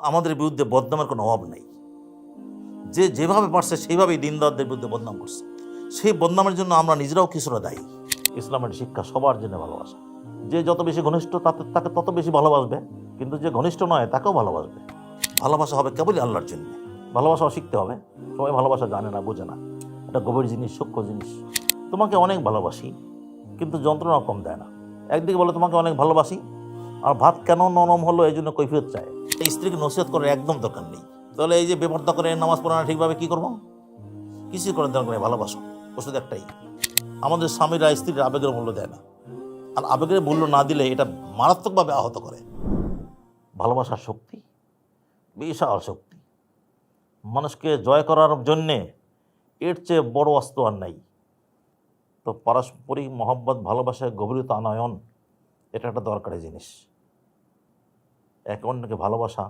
আমাদের বিরুদ্ধে বদনামের কোনো অভাব নেই। যে যেভাবে পারছে সেইভাবেই দিনদারদের বিরুদ্ধে বদনাম করছে। সেই বদনামের জন্য আমরা নিজেরাও কিছুটা দায়ী। ইসলামের শিক্ষা সবার জন্য ভালোবাসা। যে যত বেশি ঘনিষ্ঠ তাকে তত বেশি ভালোবাসবে, কিন্তু যে ঘনিষ্ঠ নয় তাকেও ভালোবাসবে। ভালোবাসা হবে কেবলই আল্লাহর জন্য। ভালোবাসাও শিখতে হবে। সবাই ভালোবাসা জানে না, বোঝে না। এটা গভীর জিনিস, সূক্ষ্ম জিনিস। তোমাকে অনেক ভালোবাসি, কিন্তু যন্ত্রণা কম দেয় না। একদিকে বলে তোমাকে অনেক ভালোবাসি, আর ভাত কেন নরম হলো এই জন্য কৈফিয়ত চায়। এই স্ত্রীকে নসিহত করার একদম দরকার নেই। তাহলে এই যে বেপর্দা করে নামাজ পড়ে না ঠিকভাবে, কি করবো? কিছু করার দরকার নেই। ভালোবাসো, ওষুধ একটাই। আমাদের স্বামীরা স্ত্রীর আবেগের মূল্য দেয় না, আর আবেগের মূল্য না দিলে এটা মারাত্মকভাবে আহত করে। ভালোবাসার শক্তি বিশাল শক্তি। মানুষকে জয় করার জন্যে এর চেয়ে বড় অস্ত্র আর নাই। তো পারস্পরিক মহব্বত, ভালোবাসায় গভীরতা আনয়ন, এটা একটা দরকারি জিনিস। একে অন্যকে ভালোবাসা,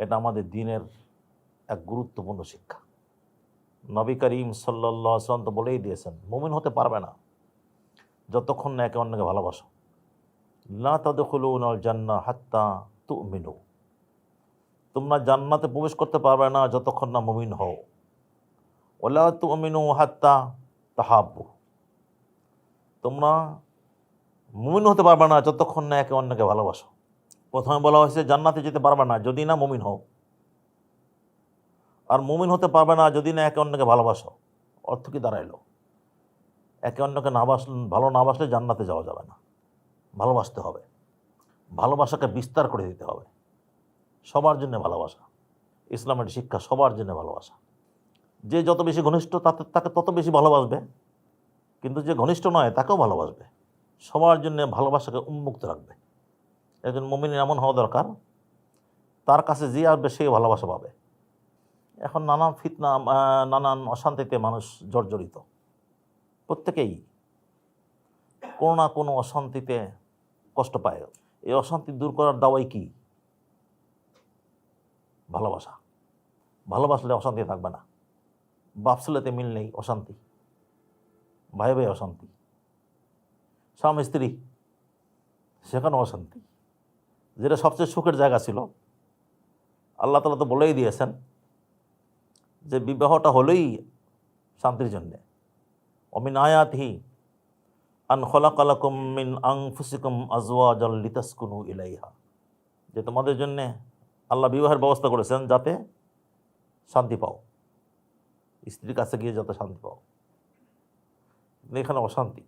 এটা আমাদের দিনের এক গুরুত্বপূর্ণ শিক্ষা। নবী করিম সাল্লাল্লাহু আলাইহি ওয়াসাল্লাম তো বলেই দিয়েছেন, মুমিন হতে পারবে না যতক্ষণ না একে অন্যকে ভালোবাসো। লা তাদখুলুনাল জান্নাহ হাত্তা তুমিনু, তোমরা জান্নাতে প্রবেশ করতে পারবে না যতক্ষণ না মুমিন হও। ওয়ালা তুমিনু হাত্তা তাহাব্বু, তোমরা মুমিন হতে পারবে না যতক্ষণ না একে অন্যকে ভালোবাসো। প্রথমে বলা হয়েছে জান্নাতে যেতে পারবে না যদি না মুমিন হও, আর মুমিন হতে পারবে না যদি না একে অন্যকে ভালোবাসো। অর্থ কি দাঁড়াইলো? একে অন্যকে ভালো না বাসলে জান্নাতে যাওয়া যাবে না। ভালোবাসতে হবে, ভালোবাসাকে বিস্তার করে দিতে হবে। সবার জন্য ভালোবাসা, ইসলামের শিক্ষা সবার জন্য ভালোবাসা। যে যত বেশি ঘনিষ্ঠ তাকে তত বেশি ভালোবাসবে, কিন্তু যে ঘনিষ্ঠ নয় তাকেও ভালোবাসবে। সবার জন্য ভালোবাসাকে উন্মুক্ত রাখবে। একজন মুমিনের এমন হওয়া দরকার, তার কাছে যে আসবে সে ভালোবাসা পাবে। এখন নানান ফিতনা, নানান অশান্তিতে মানুষ জর্জরিত। প্রত্যেকেই কোনো না কোনো অশান্তিতে কষ্ট পায়। এই অশান্তি দূর করার দাওয়াই কি? ভালোবাসা। ভালোবাসলে অশান্তি থাকবে না। বাপ ছেলেতে মিল নেই, অশান্তি। ভাই ভাই অশান্তি। স্বামী স্ত্রী, সেখানে অশান্তি। যেটা সবচেয়ে সুখের জায়গা ছিল, আল্লাহ তাআলা তো বলেই দিয়েছেন যে বিবাহটা হলেই শান্তির জন্যে। ওমিন আয়াতিহি আন খলাকা লাকুম মিন আনফুসিকুম আজওয়াজাল লিতাসকুনু ইলাইহা, যে তোমাদের জন্যে আল্লাহ বিবাহের ব্যবস্থা করেছেন যাতে শান্তি পাও, স্ত্রীর কাছে গিয়ে যাতে শান্তি পাও। এখানে অশান্তি,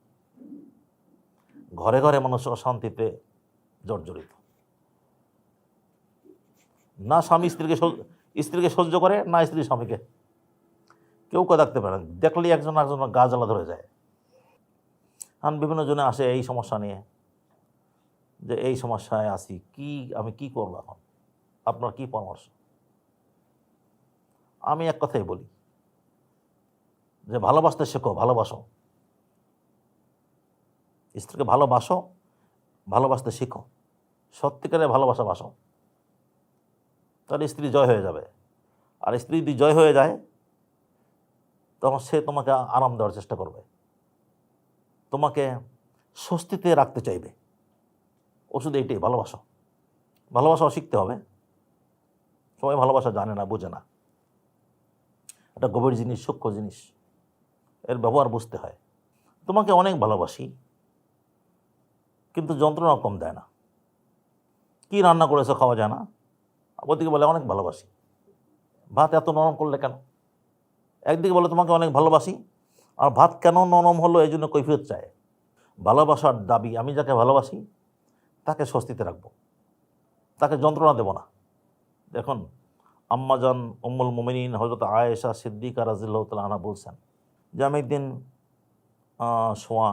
ঘরে ঘরে মানুষ অশান্তিতে জর্জরিত। না স্বামী স্ত্রীকে সহ্য করে, না স্ত্রী স্বামীকে। কেউ থাকতে পারে না, দেখলেই একজন গা জ্বালা ধরে যায়। আর বিভিন্ন জনে আসে এই সমস্যা নিয়ে, যে এই সমস্যায় আছি, আমি কি করবো এখন, আপনার কি পরামর্শ? আমি এক কথাই বলি যে ভালোবাসতে শেখো, ভালোবাসো। স্ত্রীকে ভালোবাসো, ভালোবাসতে শিখো। সত্যিকারের ভালোবাসা বাসো, তাহলে স্ত্রী জয় হয়ে যাবে। আর স্ত্রী যদি জয় হয়ে যায়, তখন সে তোমাকে আরাম দেওয়ার চেষ্টা করবে, তোমাকে স্বস্তিতে রাখতে চাইবে। ওষুধ এইটাই, ভালোবাসো। ভালোবাসাও শিখতে হবে। সবাই ভালোবাসা জানে না, বোঝে না। এটা গভীর জিনিস, সূক্ষ্ম জিনিস। এর ব্যবহার বুঝতে হয়। তোমাকে অনেক ভালোবাসি, কিন্তু যন্ত্রণা কম দেয় না। কি রান্না করেছো খাওয়া যায় না, ওদিকে বলে অনেক ভালোবাসি। ভাত এত নরম করলে কেন? একদিকে বলে তোমাকে অনেক ভালোবাসি, আর ভাত কেন নরম হলো এই জন্য কৈফিয়ত চায়। ভালোবাসার দাবি, আমি যাকে ভালোবাসি তাকে স্বস্তিতে রাখবো, তাকে যন্ত্রণা দেব না। দেখুন, আম্মাজান উম্মুল মুমিনিন হযরত আয়েশা সিদ্দিকা রাদিয়াল্লাহু তাআলা আনহা বলছেন যে আমি একদিন শোয়া,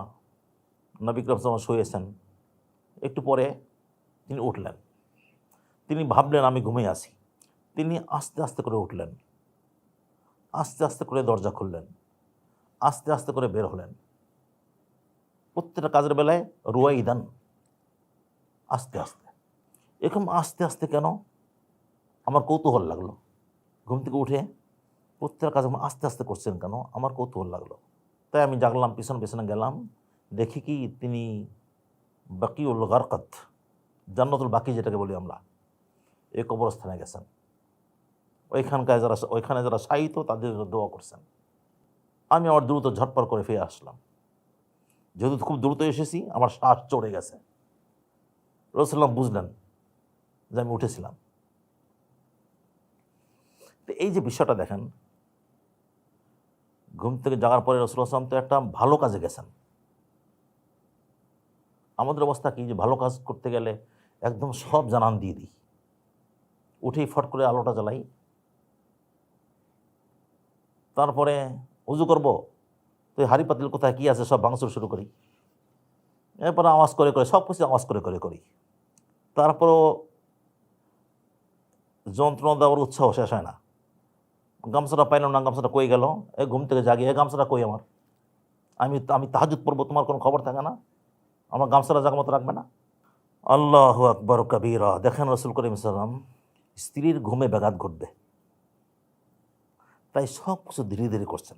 নবী করিম সাল্লাল্লাহু আলাইহি ওয়াসাল্লাম শুয়েছেন। একটু পরে তিনি উঠলেন। তিনি ভাবলেন আমি ঘুমিয়ে আছি। তিনি আস্তে আস্তে করে উঠলেন, আস্তে আস্তে করে দরজা খুললেন, আস্তে আস্তে করে বের হলেন। প্রত্যেকটা কাজের বেলায় রুয়াইদান, আস্তে আস্তে। এরকম আস্তে আস্তে কেন? আমার কৌতূহল লাগলো। ঘুম থেকে উঠে প্রত্যেকটা কাজ আস্তে আস্তে করছেন কেন, আমার কৌতূহল লাগলো। তাই আমি জাগলাম, পিছনে গেলাম। দেখি কি তিনি বাকিউল গারকাত, জান্নাতুল বাকি যেটাকে বলি আমরা, এই কবরস্থানে গেছেন, ওইখানে যারা শায়িত তাদের জন্য দোয়া করছেন। আমি আবার দ্রুত ঝটপট করে ফিরে আসলাম। যেহেতু খুব দ্রুত এসেছি, আমার শ্বাস চড়ে গেছে। রাসূলুল্লাহ বুঝলেন যে আমি উঠেছিলাম। তো এই যে বিষয়টা দেখেন, ঘুম থেকে জাগার পরে রাসূলুল্লাহ সাল্লাল্লাহু আলাইহি ওয়াসাল্লাম তো একটা ভালো কাজে গেছেন। আমাদের অবস্থা কি, যে ভালো কাজ করতে গেলে একদম সব জানান দিয়ে দিই, উঠেই ফট করে আলোটা জ্বালাই, তারপরে উজু করব, তো হাঁড়ি পাতিল কোথায় কী আছে সব ভাঙচুর শুরু করি, এরপরে আওয়াজ করে করে সব কিছু আওয়াজ করে করে করি, তারপরও যন্ত্রণা দেওয়ার উৎসাহ শেষ হয় না। গামছাটা পাইলাম না, গামছাটা কই গেল, এই ঘুম থেকে জাগিয়ে গামছাটা কই আমার, আমি আমি তাহাজ্জুদ পড়বো, তোমার কোনো খবর থাকে না, আমার গামছাটা জাগা মতো রাখবে না। আল্লাহু আকবার কাবীরা। দেখেন রাসূল করিম সাল্লাল্লাহু আলাইহি ওয়াসাল্লাম, স্ত্রীর ঘুমে ব্যাঘাত ঘটবে তাই সব কিছু ধীরে ধীরে করছেন,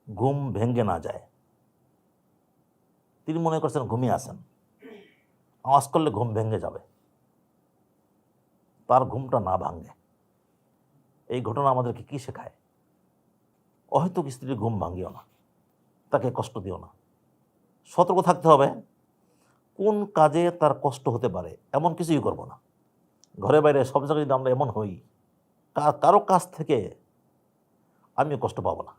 ঘুম ভেঙে না যায়। তিনি মনে করছেন ঘুমিয়ে আছেন, আওয়াজ করলে ঘুম ভেঙে যাবে, তার ঘুমটা না ভাঙে। এই ঘটনা আমাদেরকে কি শেখায়? অহেতুক স্ত্রীর ঘুম ভাঙিও না, তাকে কষ্ট দিও না। সতর্ক থাকতে হবে, কোন কাজে তার কষ্ট হতে পারে এমন কিছুই করব না। ঘরে বাইরে সব জায়গায় যদি আমরা এমন হই, কারো কাছ থেকে আমিও কষ্ট পাবো না।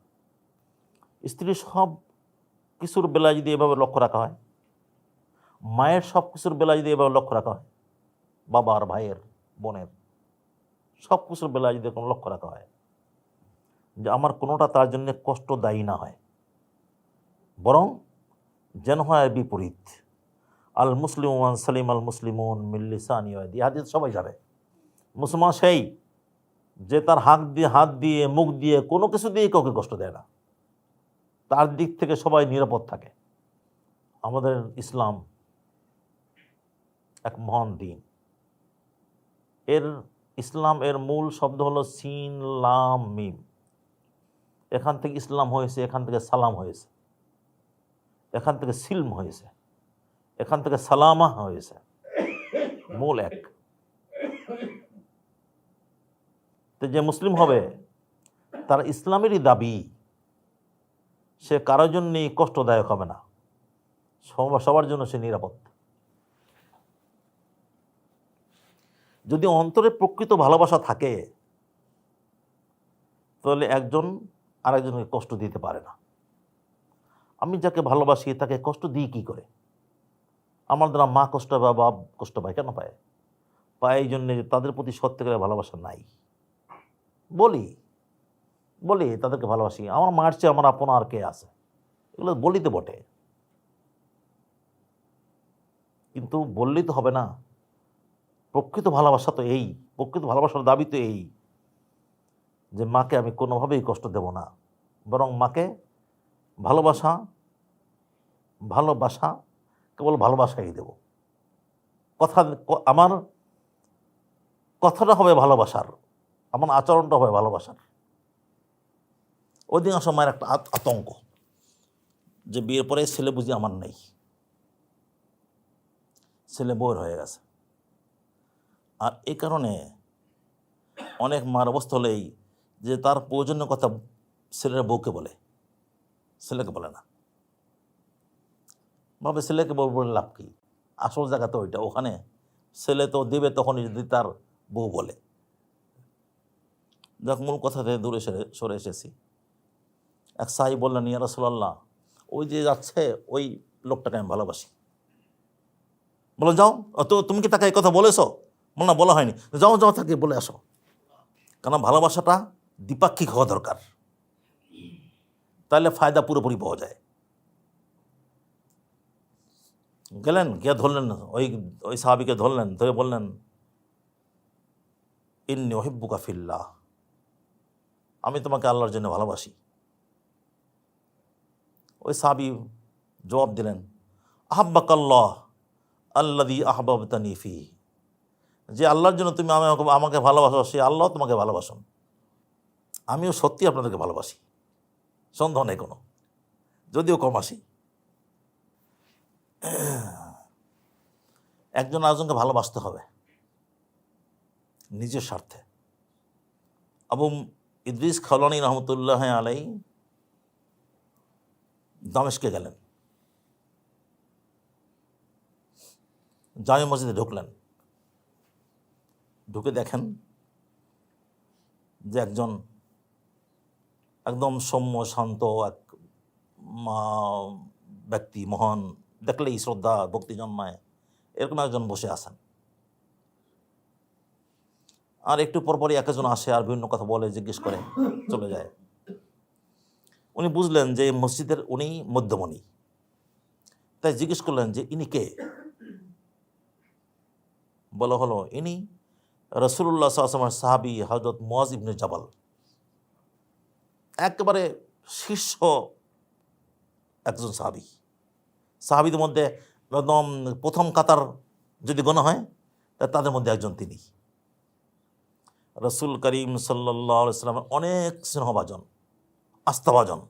স্ত্রীর সব কিছুর বেলায় যদি এভাবে লক্ষ্য রাখা হয়, মায়ের সব কিছুর বেলায় যদি এভাবে লক্ষ্য রাখা হয়, বাবার, ভাইয়ের, বোনের সব কিছুর বেলায় যদি কোনো লক্ষ্য রাখা হয়, যে আমার কোনোটা তার জন্য কষ্টদায়ী না হয়, বরং যেন হয় বিপরীত। আল মুসলিমান সালিম আল মুসলিমুন মিন লিসানি ওয়া ইয়াদি, হাদিস সবাই যাবে। মুসলমান সেই যে তার হাত দিয়ে মুখ দিয়ে কোনো কিছু দিয়ে কাউকে কষ্ট দেয় না, তার দিক থেকে সবাই নিরাপদ থাকে। আমাদের ইসলাম এক মহান দিন। ইসলাম এর মূল শব্দ হলো সিন লাম মিম। এখান থেকে ইসলাম হয়েছে, এখান থেকে সালাম হয়েছে, এখান থেকে সিলম হয়েছে, এখান থেকে সালামা হয়েছে, মূল এক। তো যে মুসলিম হবে তার ইসলামেরই দাবি, সে কারোর জন্যই কষ্টদায়ক হবে না, সবার জন্য সে নিরাপদ। যদি অন্তরে প্রকৃত ভালোবাসা থাকে তাহলে একজন আরেকজনকে কষ্ট দিতে পারে না। আমি যাকে ভালোবাসি তাকে কষ্ট দিই কি করে? আমার দ্বারা মা কষ্ট পায়, বাপ কষ্ট পায়, কেন পায়? পায় এই জন্যে যে তাদের প্রতি সত্যিকারের ভালোবাসা নাই। বলি তাদেরকে ভালোবাসি, আমার মার চেয়ে আমার আপন আর কে আছে, এগুলো বলিতে বটে, কিন্তু বললেই তো হবে না। প্রকৃত ভালোবাসা তো এই, প্রকৃত ভালোবাসার দাবি তো এই যে মাকে আমি কোনোভাবেই কষ্ট দেব না, বরং মাকে ভালোবাসা কেবল ভালোবাসাই দেব। আমার কথাটা হবে ভালোবাসার, আমার আচরণটা হবে ভালোবাসার। অধিকাংশ মায়ের একটা আতঙ্ক যে বিয়ের পরে ছেলে বুঝি আমার নেই, ছেলে বউর হয়ে গেছে। আর এই কারণে অনেক মার অবস্থা হলো এই যে তার প্রয়োজনীয় কথা ছেলের বউকে বলে, ছেলেকে বলে না। ভাবে ছেলেকে বউ বলে লাভ কি? আসল জায়গা তো ওইটা, ওখানে ছেলে তো দেবে তখনই যদি তার বউ বলে। দেখ, মূল কথা থেকে দূরে সরে এসেছি। এক সাহাবী বললেন, ইয়া রাসূলুল্লাহ, ওই যে যাচ্ছে ওই লোকটাকে আমি ভালোবাসি। বলো যাও, তো তুমি কি তাকে এই কথা বলেছো? বল না, বলা হয়নি। যাও তাকে বলে আসো। কারণ ভালোবাসাটা দ্বিপাক্ষিক হওয়া দরকার, তাহলে ফায়দা পুরোপুরি পাওয়া যায়। গেলেন, গিয়ে ধরলেন, ওই সাহাবীকে ধরলেন, ধরে বললেন, ইন্নী উহিব্বুকা ফিল্লাহ, আমি তোমাকে আল্লাহর জন্য ভালোবাসি। ওই সাহাবী জবাব দিলেন, আহাব্বাকাল্লাহ আল্লাযী আহবাবতানি ফীহি, যে আল্লাহর জন্য তুমি আমাকে ভালোবাসো, সে আল্লাহ তোমাকে ভালোবাসুন। আমিও সত্যি আপনাদেরকে ভালোবাসি, সন্দেহ নেই কোনো, যদিও কম আসি। একজন আরেকজনকে ভালোবাসতে হবে। নিজের স্বার্থে। আবু ইদ্রিস খাওলানী রহমতুল্লাহ আলাই দামেস্কে গেলেন, জামে মসজিদে ঢুকলেন, ঢুকে দেখেন যে একজন একদম সৌম্য শান্ত এক ব্যক্তি, মহান, দেখলেই শ্রদ্ধা ভক্তি জন্মায়, এরকম একজন বসে আছেন। আর একটু পরপরই একজন আসে আর বিভিন্ন কথা বলে, জিজ্ঞেস করে, চলে যায়। উনি বুঝলেন যে মসজিদের উনি মধ্যমণি, তাই জিজ্ঞেস করলেন যে ইনি কে? বলা হলো ইনি রাসূলুল্লাহ সাল্লাল্লাহু আলাইহি ওয়াসাল্লামের সাহাবী হযরত মুআয ইবনে জাবাল, একেবারে শীর্ষ একজন সাহাবী। সাহাবীদের মধ্যে একদম প্রথম কাতার যদি গণা হয় তাদের মধ্যে একজন তিনি। রাসূল করিম সাল্লাল্লাহু আলাইহি ওয়াসাল্লামের অনেক স্নেহভাজন, আস্থাভাজন,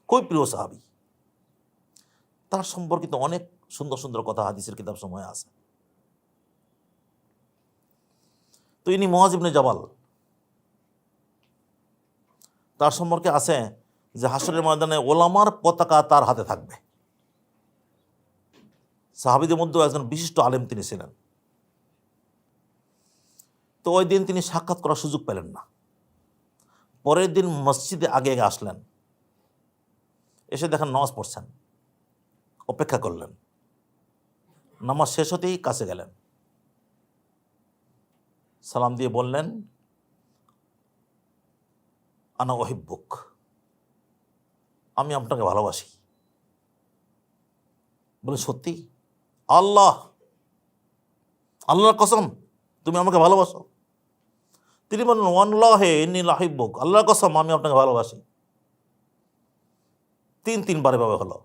খুবই প্রিয় সাহাবী। তার সম্পর্কিত অনেক সুন্দর সুন্দর কথা হাদিসের কিতাব সময় আছে। তো ইনি মুআয ইবনে জাবাল, তার সম্পর্কে আছে যে হাসরের ময়দানে ওলামার পতাকা তার হাতে থাকবে। সাহাবীদের মধ্যেও একজন বিশিষ্ট আলেম তিনি ছিলেন। তো ওই দিন তিনি সাক্ষাৎ করার সুযোগ পেলেন না। পরের দিন মসজিদে আগে আগে আসলেন, এসে দেখেন নামাজ পড়ছেন, অপেক্ষা করলেন। নামাজ শেষ হতেই কাছে গেলেন, সালাম দিয়ে বললেন, আনা ওহিব্বুক, আমি আপনাকে ভালোবাসি। বলে সত্যি? আল্লাহর কসম তুমি আমাকে ভালোবাসো? তিনি বললেন, ওয়াল্লাহি ইন্নী লাহিব্বুক, আল্লাহর কসম আমি আপনাকে ভালোবাসি। তিনবার এভাবে হলো।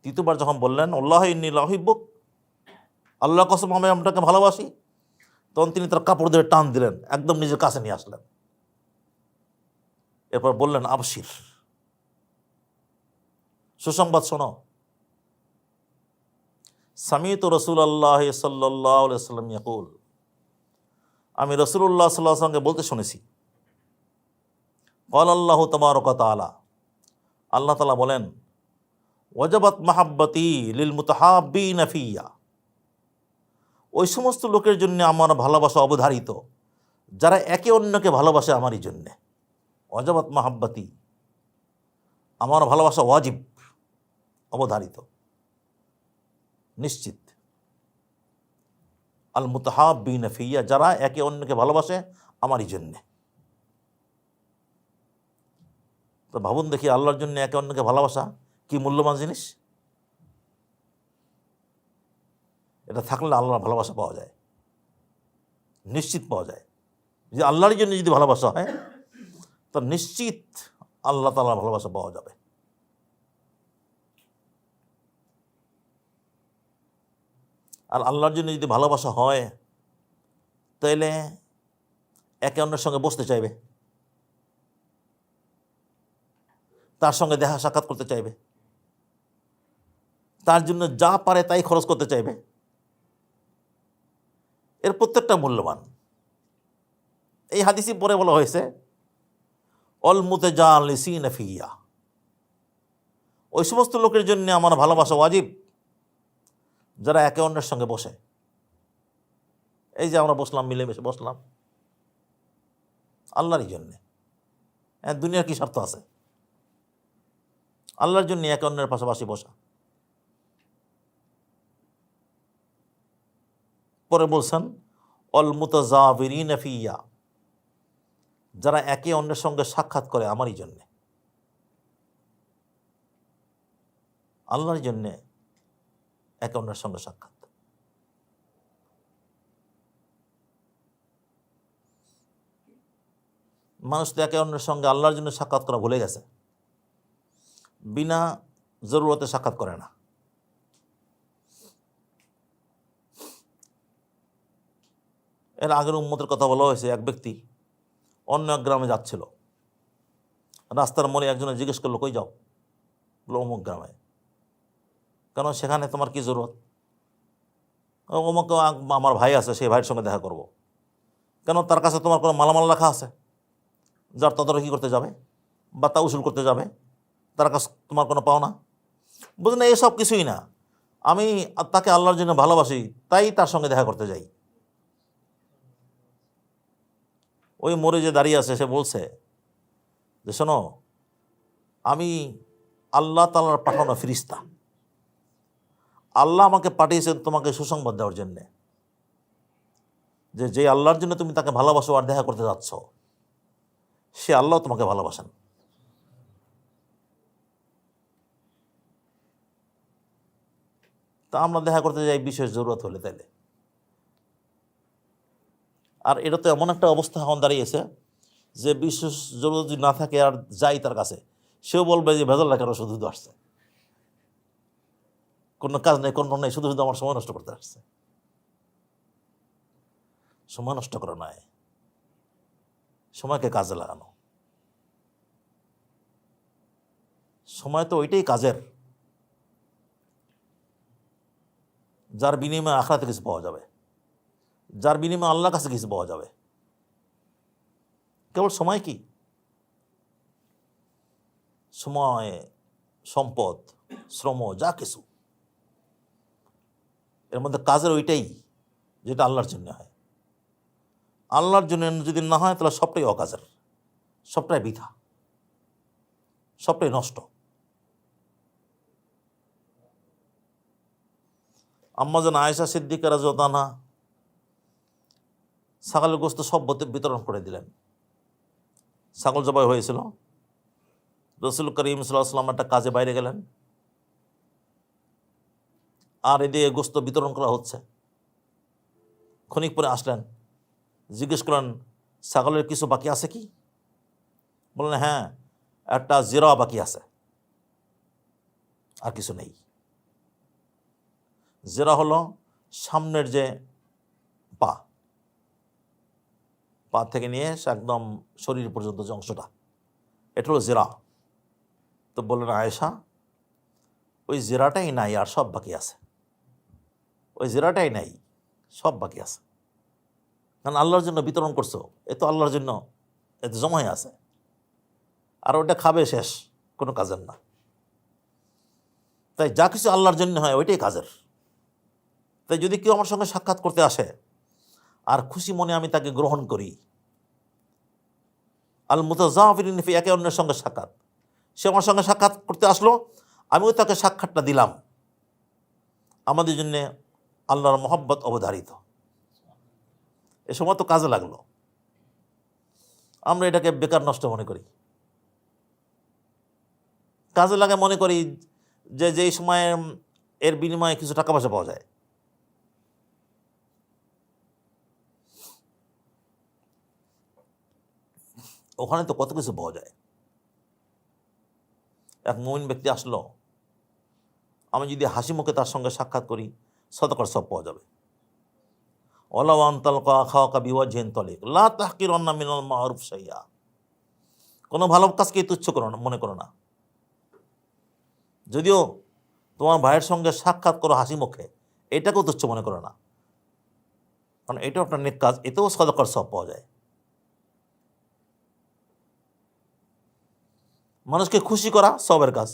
তৃতীয়বার যখন বললেন ওয়াল্লাহি ইন্নী লাহিব্বুক, আল্লাহর কসম আমি আপনাকে ভালোবাসি, তখন তিনি তার কাপড় ধরে টান দিলেন, একদম নিজের কাছে নিয়ে আসলেন। এরপর বললেন, আবশির, সুসংবাদ শোনো। সামিতু রাসূলুল্লাহ সাল্লাল্লাহু আলাইহি ওয়াসাল্লাম ইয়াকুল, আমি রাসূলুল্লাহ সাল্লাল্লাহু আলাইহি ওয়াসাল্লামকে বলতে শুনেছি, ক্বাল আল্লাহু তাবারাকা ওয়া তাআলা, আল্লাহ তাআলা বলেন, ওয়াজাবাত মাহাব্বতি লিল মুতাহাব্বিনা ফিয়া, ওই সমস্ত লোকের জন্য আমার ভালোবাসা অবধারিত যারা একে অন্যকে ভালোবাসে আমারই জন্যে। ওয়াজাবাত মাহাব্বতি, আমার ভালোবাসা ওয়াজিব, অবধারিত, নিশ্চিত। আল মুতাহাব্বিনা ফিয়া, যারা একে অন্যকে ভালোবাসে আমারই জন্যে। তো ভাবুন দেখি, আল্লাহর জন্য একে অন্যকে ভালোবাসা কি মূল্যবান জিনিস। এটা থাকলে আল্লাহর ভালোবাসা পাওয়া যায়, নিশ্চিত পাওয়া যায়। যে আল্লাহর জন্য যদি ভালোবাসা হয় তো নিশ্চিত আল্লাহ তাআলার ভালোবাসা পাওয়া যাবে। আর আল্লাহর জন্য যদি ভালোবাসা হয় তাহলে একে অন্যের সঙ্গে বসতে চাইবে, তার সঙ্গে দেখা সাক্ষাৎ করতে চাইবে, তার জন্য যা পারে তাই খরচ করতে চাইবে। এর প্রত্যেকটা মূল্যবান। এই হাদিসই পরে বলা হয়েছে, অল মুতাজালিসিনা ফিয়া, ওই সমস্ত লোকের জন্য আমার ভালোবাসা ওয়াজিব যারা একে অন্যের সঙ্গে বসে। এই যে আমরা বসলাম, মিলেমিশে বসলাম আল্লাহরই জন্যে। দুনিয়ার কি স্বার্থ আছে? আল্লাহর জন্য একে অন্যের পাশাপাশি বসা। পরে বলছেন, অল মুতাজাবিরিনা ফিয়া, যারা একে অন্যের সঙ্গে সাক্ষাৎ করে আমারই জন্যে, আল্লাহর জন্যে একে অন্যের সঙ্গে সাক্ষাৎ। মানুষ তো একে অন্যের সঙ্গে আল্লাহর জন্য সাক্ষাৎ করা ভুলে গেছে, বিনা জরুরতে সাক্ষাৎ করে না। এর আগের উম্মতের কথা বলা হয়েছে, এক ব্যক্তি অন্য এক গ্রামে যাচ্ছিল, রাস্তার মোড়ে একজনে জিজ্ঞেস করলো, কই যাও? বললো অমুক গ্রামে। কেন, সেখানে তোমার কি জরুরত? অমুক আমার ভাই আছে, সেই ভাইয়ের সঙ্গে দেখা করব। কেন? তার কাছে তোমার কোনো মালামাল রাখা আছে যার তদারকি করতে যাবে বা তা উসুল করতে যাবে, তার কাছে তোমার কোনো পাওনা? বুঝলেন, এসব কিছুই না। আমি তাকে আল্লাহর জন্য ভালোবাসি, তাই তার সঙ্গে দেখা করতে যাই। ওই মোড়ে যে দাঁড়িয়ে আছে সে বলছে যে শোনো, আমি আল্লাহ তাআলার পাঠানো ফেরেশতা, আল্লাহ আমাকে পাঠিয়েছেন তোমাকে সুসংবাদ দেওয়ার জন্যে, যে আল্লাহর জন্য তুমি তাকে ভালোবাসো আর দেখা করতে যাচ্ছ, সে আল্লাহ তোমাকে ভালোবাসেন। তা আমরা দেখা করতে যাই বিশেষ জরুরত হলে তাইলে। আর এটা তো এমন একটা অবস্থা এখন দাঁড়িয়েছে যে বিশেষ জরুরত যদি না থাকে আর যাই তার কাছে, সেও বলবে যে ভেজাল কেন, শুধু শুধু আসছে, কোনো কাজ নেই, কোনো নেই, শুধু শুধু আমার সময় নষ্ট করতে আসছে। সময় নষ্ট করা নয়, সময়কে কাজে লাগানো। সময় তো ওইটাই কাজের, যার বিনিময়ে আখিরাতে কিছু পাওয়া যাবে, যার বিনিময়ে আল্লাহর কাছে কিছু পাওয়া যাবে। কেবল সময় কি? সময়, সম্পদ, শ্রম, যা কিছু এর মধ্যে কাজের ওইটাই যেটা আল্লাহর জন্য হয়। আল্লাহর জন্য যদি না হয় তাহলে সবটাই অকাজের, সবটাই বৃথা, সবটাই নষ্ট। আম্মা জান আয়েশা সিদ্দিকা রাদিয়াল্লাহু আনহা ছাগলের গোশত সব বিতরণ করে দিলেন। ছাগল জবাই হয়েছিল, রসুল করিম সাল্লাল্লাহু আলাইহি ওয়াসাল্লাম একটা কাজে বাইরে গেলেন, আর এদিকে গোশত বিতরণ করা হচ্ছে। ক্ষণিক পরে আসলেন, জিজ্ঞেস করলেন ছাগলের কিছু বাকি আছে কি? বললেন হ্যাঁ, একটা জিরা বাকি আছে, আর কিছু নেই। জিরা হলো সামনের যে পা, পা থেকে নিয়ে একদম শরীর পর্যন্ত যে অংশটা, এটা হলো জিরা। তো বললেন আয়েশা, ওই জিরাটাই নাই, আর সব বাকি আছে। ওই জিরাটাই নাই, সব বাকি আছে। কারণ আল্লাহর জন্য বিতরণ করছো, এ তো আল্লাহর জন্য এত জমাই আছে, আর ওটা খাবে শেষ, কোনো কাজের না। তাই যা কিছু আল্লাহর জন্য হয় ওইটাই কাজের। তাই যদি কেউ আমার সঙ্গে সাক্ষাৎ করতে আসে আর খুশি মনে আমি তাকে গ্রহণ করি, আল মুতাজাফিরিন ফি, একে অন্যের সঙ্গে সাক্ষাৎ, সে আমার সঙ্গে সাক্ষাৎ করতে আসলো, আমিও তাকে সাক্ষাৎটা দিলাম, আমাদের জন্যে আল্লাহর মহব্বত অবধারিত। এ সময় তো কাজে লাগলো। আমরা এটাকে বেকার নষ্ট মনে করি, কাজে লাগে মনে করি যে যেই সময়ে এর বিনিময়ে কিছু টাকা পয়সা পাওয়া যায়। ওখানে তো কত কিছু পাওয়া যায়। এক মুমিন ব্যক্তি আসলো, আমি যদি হাসি মুখে তার সঙ্গে সাক্ষাৎ করি, সদকার সব পাওয়া যাবে। ওয়ালাউ আন তালকা আখাকা বিওয়াজহিন তালিক লা তাহকিরান্না মিনাল মারুফ শাইআ, কোনো ভালো কাজকে তুচ্ছ করো না, মনে করো না। যদিও তোমার ভাইয়ের সঙ্গে সাক্ষাৎ করো হাসি মুখে, এটাকেও তুচ্ছ মনে করো না, কারণ এটাও একটা নেক কাজ, এতেও সদকার সব পাওয়া যায়। মানুষকে খুশি করা সবের কাজ,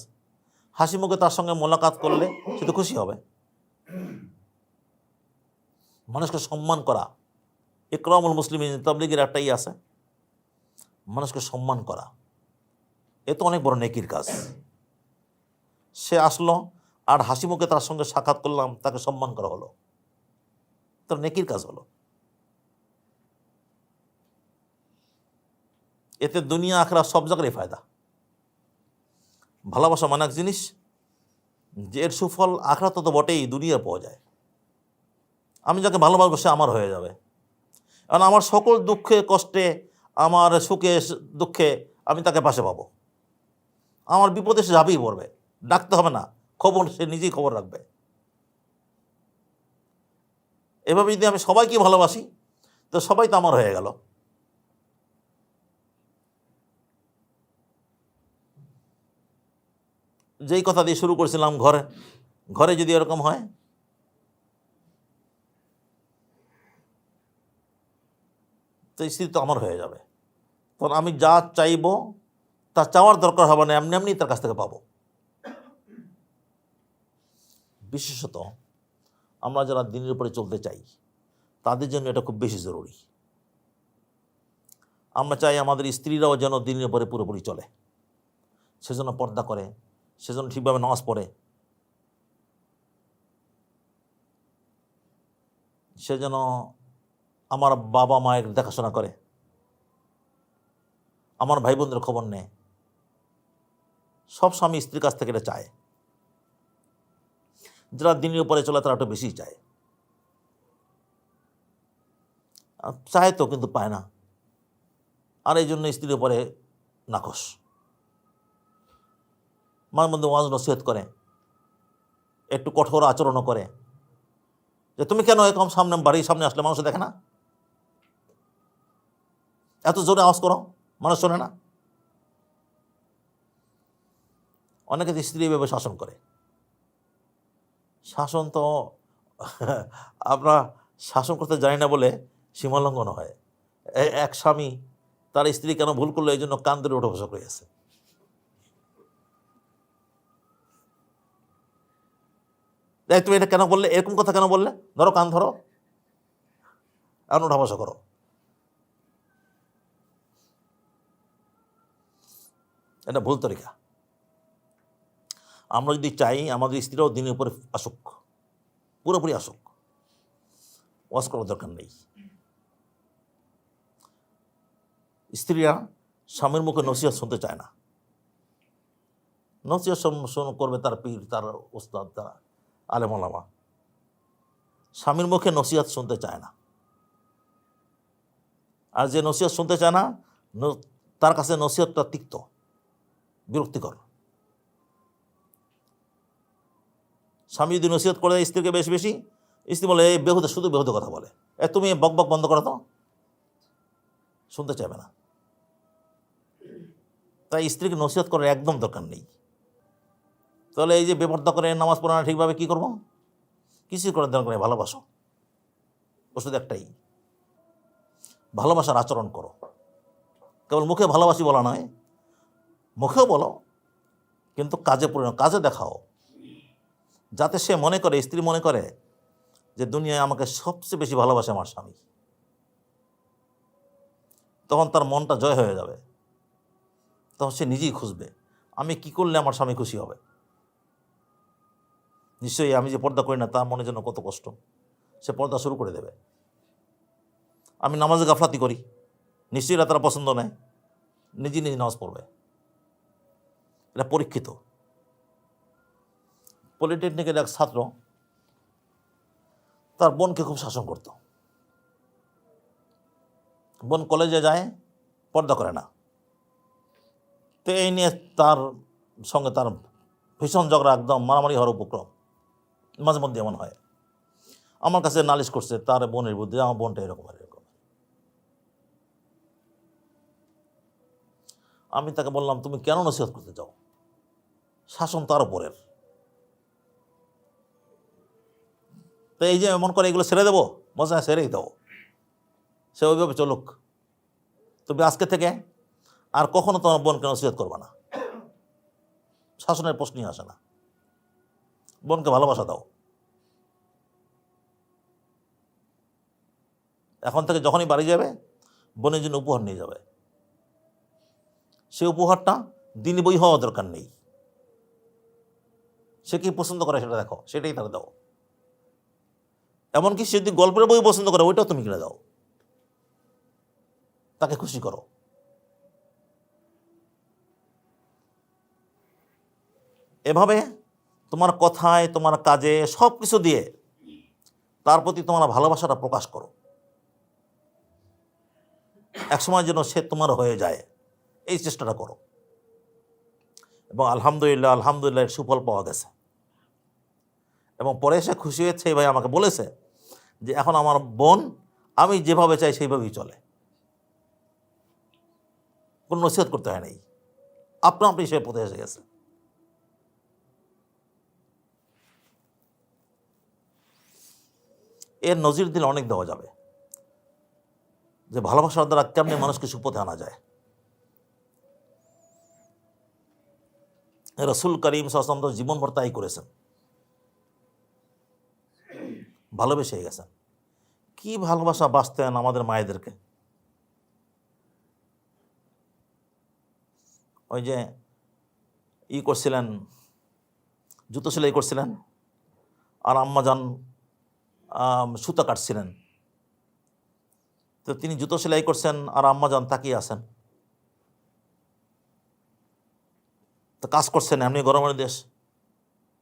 হাসি মুখে তার সঙ্গে মোলাকাত করলে সে তো খুশি হবে। মানুষকে সম্মান করা, ইকরামুল মুসলিমিন তাবলীগের একটাই আছে, মানুষকে সম্মান করা, এ তো অনেক বড় নেকির কাজ। সে আসলো আর হাসি মুখে তার সঙ্গে সাক্ষাৎ করলাম, তাকে সম্মান করা হলো, তার নেকির কাজ হলো। এতে দুনিয়া আখিরাত সব জায়গায় ফায়দা। ভালোবাসা মানে এক জিনিস যে এর সুফল আখিরাতে তো বটেই, দুনিয়া পাওয়া যায়। আমি যাকে ভালোবাসবো সে আমার হয়ে যাবে, কারণ আমার সকল দুঃখে কষ্টে, আমার সুখে দুঃখে আমি তাকে পাশে পাবো। আমার বিপদে সে ঝাঁপিয়ে পড়বে, ডাকতে হবে না, খবর সে নিজেই খবর রাখবে। এভাবে যদি আমি সবাইকে ভালোবাসি তো সবাই তো আমার হয়ে গেল। যেই কথা দিয়ে শুরু করছিলাম, ঘরে ঘরে যদি এরকম হয়, তো স্ত্রী তো আমার হয়ে যাবে, তখন আমি যা চাইবো তা চাওয়ার দরকার হবে না, এমনি এমনি তার কাছ থেকে পাবো। বিশেষত আমরা যারা দিনের উপরে চলতে চাই তাদের জন্য এটা খুব বেশি জরুরি। আমরা চাই আমাদের স্ত্রীরাও যেন দিনের উপরে পুরোপুরি চলে, সেজন্য পর্দা করে, সেজন্য ঠিকভাবে নামাজ পড়ে, সে যেন আমার বাবা মায়ের দেখাশোনা করে, আমার ভাই বোনদের খবর নেয়। সব স্বামী স্ত্রীর কাছ থেকে এটা চায়। যারা দিনের উপরে চলে তারা একটু বেশি চায়, চায় তো কিন্তু পায় না, আর এই জন্য স্ত্রীর উপরে নাকশ। মাঝে মধ্যে ওয়াজ নসিহত করে, একটু কঠোর আচরণও করে, যে তুমি কেন এরকম সামনে বাড়ির সামনে আসলে মানুষ দেখে না, এত জোরে আওয়াজ করো, মানুষ শোনে না। অনেকে স্ত্রী এভাবে শাসন করে। শাসন তো আমরা শাসন করতে জানি না বলে সীমালঙ্ঘন হয়। এক স্বামী তার স্ত্রী কেন ভুল করলো এই জন্য কান ধরে উঠে বসা করে আছে। তুমি এটা কেন বললে, এরকম কথা কেন বললে, ধরো কান ধরো, এখন উঠা বসা করো। এটা ভুল তরিকা। আমরা যদি চাই আমাদের স্ত্রীরাও দিনের উপরে আসুক, পুরোপুরি আসুক, ওয়াজ করার দরকার নেই। স্ত্রীরা স্বামীর মুখে নসিহত শুনতে চায় না। নসিহত করবে তার পীর, তার উস্তাদ, তার আলেম ওলামা। স্বামীর মুখে নসিহত শুনতে চায় না। আর যে নসিহত শুনতে চায় না তার কাছে নসিহতটা তিক্ত, বিরক্তিকর। স্বামী যদি নসিহত করে স্ত্রীকে বেশি বেশি, স্ত্রী বলে এই বেহুদে, শুধু বেহুদে কথা বলে, তুমি বক বক বন্ধ করো তো, শুনতে চাইবে না। তাই স্ত্রীকে নসিহত করার একদম দরকার নেই। তাহলে এই যে বেপর্দা করে নামাজ পড়ে না ঠিকভাবে, কী করবো? কিছু করার দরকার নেই, ভালোবাসো। ওষুধ একটাই, ভালোবাসার আচরণ করো। কেবল মুখে ভালোবাসি বলা নয়, মুখেও বলো, কিন্তু কাজে কাজে দেখাও, যাতে সে মনে করে, স্ত্রী মনে করে যে দুনিয়ায় আমাকে সবচেয়ে বেশি ভালোবাসে আমার স্বামী। তখন তার মনটা জয় হয়ে যাবে। তখন সে নিজেই খুঁজবে আমি কি করলে আমার স্বামী খুশি হবে। নিশ্চয়ই আমি যে পর্দা করি না তার মনে যেন কত কষ্ট, সে পর্দা শুরু করে দেবে। আমি নামাজে গাফলাতি করি, নিশ্চয়ই তারা পছন্দ নেয়, নিজে নিজে নামাজ পড়বে। এটা পরীক্ষিত। পলিটেকনিকের এক ছাত্র তার বোনকে খুব শাসন করত। বোন কলেজে যায়, পর্দা করে না, তো এই নিয়ে তার সঙ্গে তার ভীষণ ঝগড়া, একদম মারামারি হওয়ার উপক্রম। মাঝে মধ্যে এমন হয়। আমার কাছে নালিশ করছে তার বোনের বুদ্ধি, আমার বোনটা এরকম এরকম। আমি তাকে বললাম তুমি কেন নসিহত করতে চাও, শাসন তার উপরের। তো এই যে এমন করে এগুলো ছেড়ে দেবো, বলছে ছেড়েই দাও, সে ওইভাবে চলুক। তুমি আজকে থেকে আর কখনো তোমার বোনকে নসিহত করবে না, শাসনের প্রশ্নই আসে না। বোনকে ভালোবাসা দাও। এখন থেকে যখনই বাড়ি যাবে বোনের জন্য উপহার নিয়ে যাবে। সে উপহারটা দিনী বই হওয়া দরকার নেই, সে কি পছন্দ করে সেটা দেখো, সেটাই তারা দাও। এমনকি সে যদি গল্পের বই পছন্দ করে ওইটাও তুমি কিনে দাও, তাকে খুশি করো। এভাবে তোমার কথায়, তোমার কাজে, সব কিছু দিয়ে তার প্রতি তোমার ভালোবাসাটা প্রকাশ করো। একসময় যেন সে তোমার হয়ে যায়, এই চেষ্টাটা করো। এবং আলহামদুলিল্লাহ আলহামদুলিল্লাহ সুফল পাওয়া গেছে। এবং পরে সে খুশি হয়েছে, ভাই আমাকে বলেছে যে এখন আমার বোন আমি যেভাবে চাই সেইভাবেই চলে, কোনো নসিহত করতে হয় নাই, আপনা আপনি সে পথে এসে গেছে। এর নজির দিলে অনেক দেওয়া যাবে। যে ভালোবাসার দ্বারা কেমনি মানুষকে সুপথে আনা যায়। রসুল করিম সাল্লাল্লাহু আলাইহি ওয়াসাল্লাম জীবনভর তাই করেছেন, ভালোবেসে গেছেন। কি ভালোবাসা বাঁচতেন আমাদের মায়েদেরকে। ওই যে করছিলেন, জুতো সেলাই করছিলেন, আর আম্মাজান সুতা কাটছিলেন। তো তিনি জুতো সেলাই করছেন আর আম্মাজান তাকিয়ে আছেন। তো কাজ করছেন, এমনি গরমের দেশ,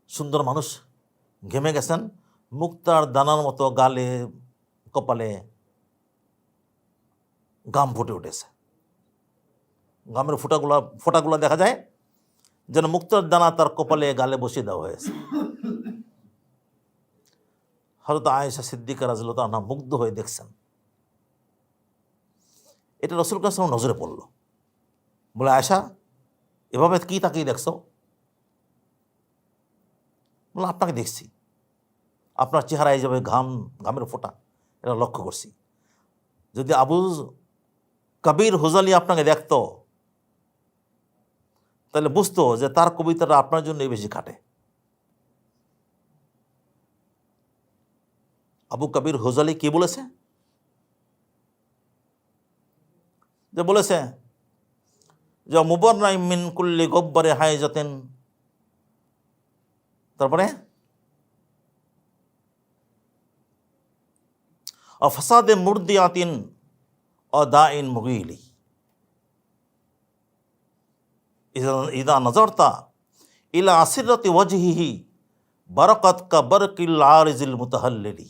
সুন্দর মানুষ, ঘেমে গেছেন, মুক্তার দানার মতো গালে কপালে ঘাম ফুটে উঠেছে। ঘামের ফোঁটাগুলো দেখা যায় যেন মুক্তার দানা তার কপালে গালে বসিয়ে দেওয়া হয়েছে। হযরত আয়েশা সিদ্দিকা রাদিয়াল্লাহু আনহা মুগ্ধ হয়ে দেখছেন। এটা রাসূল সাল্লাল্লাহু আলাইহি ওয়াসাল্লাম নজরে পড়ল। বলে, আয়েশা, এভাবে কি তাকিয়ে দেখছো? বলে, আপনাকে দেখছি, আপনার চেহারায় যাবে ঘামের ফোঁটা, এটা লক্ষ্য করছি। যদি আবু কবির হুজালি আপনাকে দেখতো তাহলে বুঝতো যে তার কবিতাটা আপনার জন্যই বেশি খাটে। আবু কবির হুজালি কি বলেছে? যে বলেছে যে মুবাররাই মিন কুল্লি গব্বারে হাইজাতিন, তারপরে ফাসাদে মুরদিয়াতিন অদাইন মুগিলি ইদা নজরতা ইলা আসিরতি ওয়াজহিহি বারাকাত কা বারকিল আরিজিল মুতাহাল্লিলি।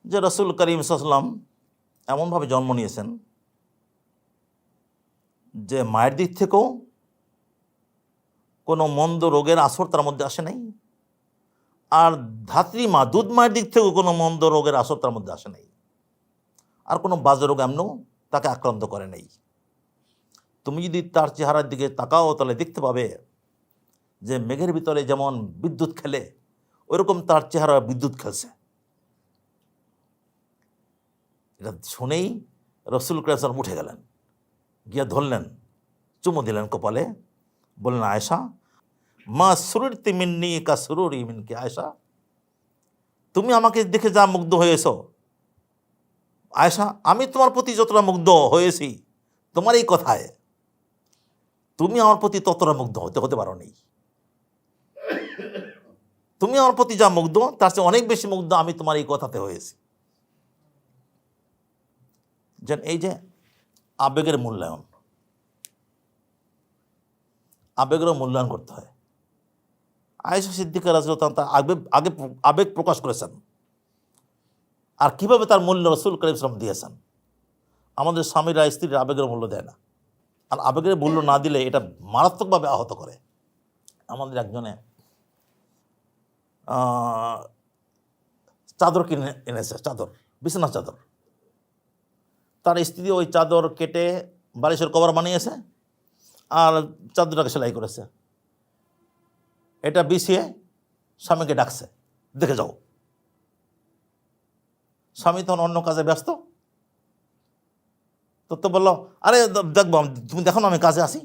যে রাসূল করিম সাল্লাল্লাহু আলাইহি ওয়াসাল্লাম এমনভাবে জন্ম নিয়েছেন যে মায়ের দিক থেকেও কোনো মন্দ রোগের আসর তার মধ্যে আসে নাই, আর ধাত্রী মা দুধ মায়ের দিক থেকেও কোনো মন্দ রোগের আসর তার মধ্যে আসে নাই, আর কোনো বাজে রোগ এমনও তাকে আক্রান্ত করে নাই। তুমি যদি তার চেহারার দিকে তাকাও তাহলে দেখতে পাবে যে মেঘের ভিতরে যেমন বিদ্যুৎ খেলে ওইরকম তার চেহারা বিদ্যুৎ খেলছে। এটা শুনেই রাসূল করিম সাল্লাল্লাহু আলাইহি ওয়াসাল্লাম উঠে গেলেন, গিয়ে ধরলেন, চুমু দিলেন কপালে, বললেন, আয়েশা, মা সুরুরতি মিন্নি কা সুরুরি মিনকি। আয়েশা, তুমি আমাকে দেখে যা মুগ্ধ হয়েছো, আয়েশা, আমি তোমার প্রতি যতটা মুগ্ধ হয়েছি তোমার এই কথায়, তুমি আমার প্রতি ততটা মুগ্ধ হতে পারো নি। তুমি আমার প্রতি যা মুগ্ধ তার চেয়ে অনেক বেশি মুগ্ধ আমি তোমার এই কথাতে হয়েছি। যেন এই যে আবেগের মূল্যায়ন, আবেগেরও মূল্যায়ন করতে হয়। আয়েশা সিদ্দিকা রাদিয়াল্লাহু আনহা আগে আবেগ প্রকাশ করেছেন, আর কিভাবে তার মূল্য রাসূল করিম সাল্লাল্লাহু আলাইহি ওয়াসাল্লাম দিয়েছেন। আমাদের স্বামীরা স্ত্রীর আবেগের মূল্য দেয় না, আর আবেগের মূল্য না দিলে এটা মারাত্মকভাবে আহত করে। আমাদের একজনে চাদর কিনে এনেছে, চাদর, বিছানা চাদর। তার স্ত্রী ওই চাদর কেটে বালিশের কভার বানিয়েছে আর চাদরটাকে সেলাই করেছে। এটা বিছিয়ে স্বামীকে ডাকছে, দেখে যাও। স্বামী তখন অন্য কাজে ব্যস্ত, তো বললো, আরে দেখবো, তুমি দেখো না আমি কাজে আসি।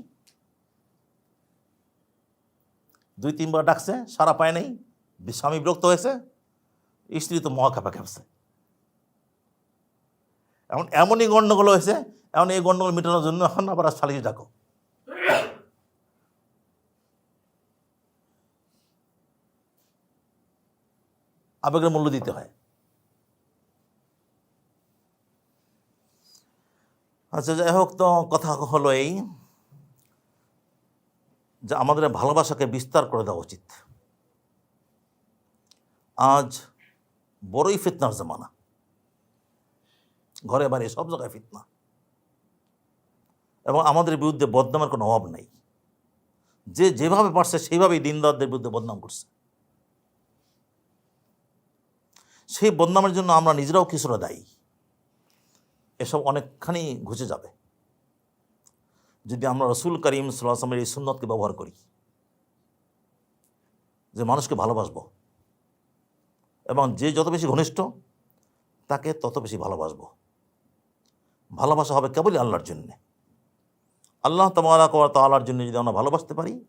2-3 বার ডাকছে, সারা পায় নেই। স্বামী বিরক্ত হয়েছে, স্ত্রী তো মহা খেপা খেপছে। এমনই গণ্ডগোল হয়েছে, এমন এই গণ্ডগোল মেটানোর জন্য এখন আবার সালিশ ডাকো। আবেগের মূল্য দিতে হয়। আচ্ছা, যাই হোক, তো কথা হলো এই যে আমাদের ভালোবাসাকে বিস্তার করে দেওয়া উচিত। আজ বড়ই ফিতনার জামানা, ঘরে বাইরে সব জায়গায় ফিতনা, এবং আমাদের বিরুদ্ধে বদনামের কোনো অভাব নেই। যে যেভাবে পারছে সেইভাবেই দিনদারদের বিরুদ্ধে বদনাম করছে। সেই বদনামের জন্য আমরা নিজেরাও কিছুটা দায়ী। এসব অনেকখানি ঘুচে যাবে যদি আমরা রাসূল করিম সাল্লাল্লাহু আলাইহি ওয়াসাল্লামের এই সুন্নতকে ব্যবহার করি, যে মানুষকে ভালোবাসবো, এবং যে যত বেশি ঘনিষ্ঠ তাকে তত বেশি ভালোবাসবো। ভালোবাসা হবে কেবলই আল্লাহর জন্যে। আল্লাহ তাবারাক ওয়া তাআলার জন্য যদি আমরা ভালোবাসতে পারি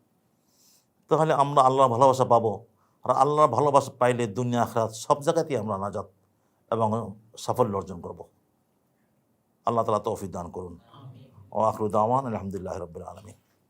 তাহলে আমরা আল্লাহর ভালোবাসা পাবো। আর আল্লাহর ভালোবাসা পাইলে দুনিয়া আখিরাত সব জায়গাতেই আমরা নাজাত এবং সাফল্য অর্জন করব। আল্লাহ তাআলা তৌফিক দান করুন। ওয়া আখিরু দাওয়ানা আলহামদুলিল্লাহি রাব্বিল আলামিন।